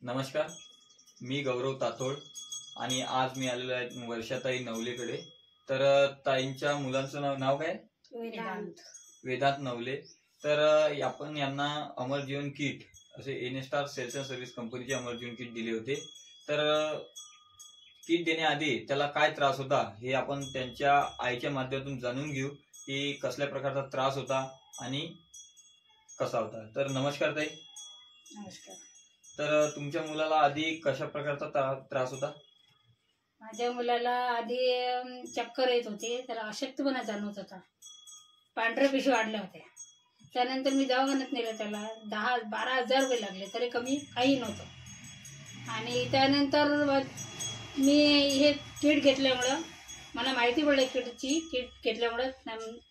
नमस्कार, मी गौरव तातोड आणि आज मी आलेलो आहे वर्षाताई नवलेकडे। तर ताईंच्या मुलांचं नाव काय? वेदांत नवले। तर आपण यांना अमर जीवन किट असे एनस्टार सेल्स अँड सर्व्हिस कंपनीचे अमर जीवन किट दिले होते। तर किट देण्याआधी त्याला काय त्रास होता हे आपण त्यांच्या आईच्या माध्यमातून जाणून घेऊ की कसल्या प्रकारचा त्रास होता आणि कसा होता। तर नमस्कार ताई। नमस्कार। तर तुमच्या मुलाला आधी कशा प्रकारचा त्रास होता? माझ्या मुलाला आधी चक्कर येत होते, त्याला अशक्तपणा जाणवत होता, पांढऱ्या पेशी वाढल्या होत्या। त्यानंतर मी दवाखान्यात नेलं, त्याला 10-12 हजार रुपये लागले, तरी कमी काही नव्हतं। आणि त्यानंतर मी हे किट घेतल्यामुळं मला माहिती पडली, किट घेतल्यामुळं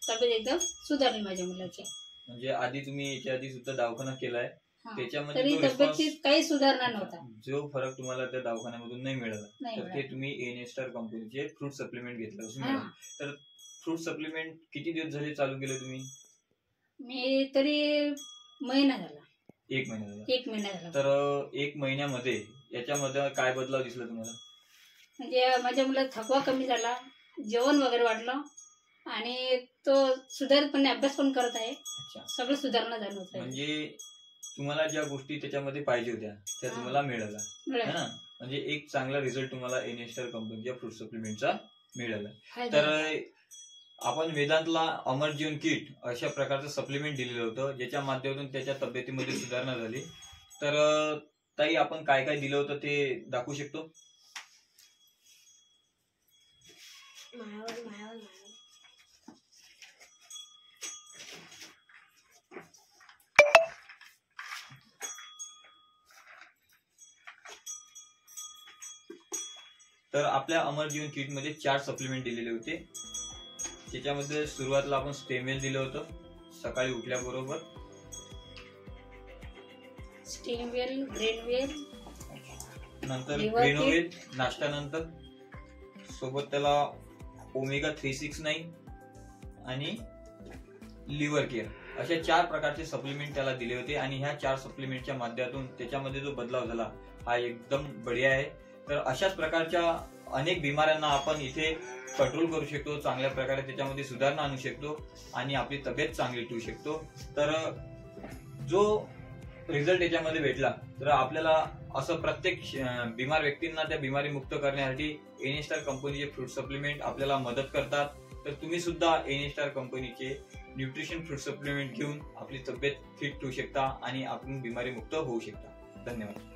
तब्येत एकदम सुधारली माझ्या मुलाची। म्हणजे आधी तुम्ही याच्या आधी सुद्धा दवाखाना केलाय, त्याच्यामध्ये तरी तब्येतीत काही सुधारणा नव्हता। जो फरक तुम्हाला त्या दवाखान्यामधून नाही मिळाला, तर ते तुम्ही एनस्टार कंपनीचे फ्रूट सप्लिमेंट घेतलं असं मिळालं। तर फ्रूट सप्लिमेंट किती दिवस झाले चालू केले तुम्ही? मी तरी महिना झाला। 1 महिना झाला। 1 महिना झाला। तर 1 महिन्यामध्ये याच्यामध्ये काय बदलाव दिसला तुम्हाला? म्हणजे माझ्या मुलाचा थकवा कमी झाला, जेवण वगैरे वाढलं आणि तो सुधारितपणे अभ्यास पण करत आहे। सगळं सुधारणा जाणवत आहे। म्हणजे तुम्हाला ज्या गोष्टी त्याच्यामध्ये पाहिजे होत्या त्या तुम्हाला मिळाल्या ना, म्हणजे एक चांगला रिझल्ट तुम्हाला एनस्टार कंपनीच्या फ्रूट सप्लिमेंटचा मिळाला। तर आपण वेदांतला अमर जीवन किट अशा प्रकारचं सप्लिमेंट दिलेलं होतं, ज्याच्या माध्यमातून त्याच्या तब्येतीमध्ये सुधारणा झाली। तर ताई, आपण काय काय दिलं होतं ते दाखवू शकतो? तर आपल्या अमर जीवन किट मध्ये 4 सप्लिमेंट दिलेले होते। त्याच्यामध्ये सुरुवातीला आपण स्टेमवेल दिलं होतं सकाळी उठल्याबरोबर, स्टेमवेल, ब्रेनवेल, नंतर ग्रेनोवेल नाश्त्यानंतर, सोबत त्याला ओमेगा 369 आणि लिव्हर केअर अशा 4 प्रकारचे सप्लिमेंट त्याला दिले होते। आणि ह्या 4 सप्लिमेंटच्या माध्यमातून त्याच्यामध्ये जो बदलाव झाला हा एकदम बढिया आहे। तर अशाच प्रकारच्या अनेक बिमाऱ्यांना आपण इथे कंट्रोल करू शकतो, चांगल्या प्रकारे त्याच्यामध्ये सुधारणा आणू शकतो आणि आपली तब्येत चांगली ठेवू शकतो। तर जो रिझल्ट याच्यामध्ये भेटला, तर आपल्याला असं प्रत्येक बिमार व्यक्तींना त्या बिमारी मुक्त करण्यासाठी एनस्टार कंपनीचे फ्रूट सप्लिमेंट आपल्याला मदत करतात। तर तुम्ही सुद्धा एनस्टार कंपनीचे न्यूट्रिशन फ्रूट सप्लिमेंट घेऊन आपली तब्येत फिट ठेवू शकता आणि आपण बिमारी मुक्त होऊ शकता। धन्यवाद।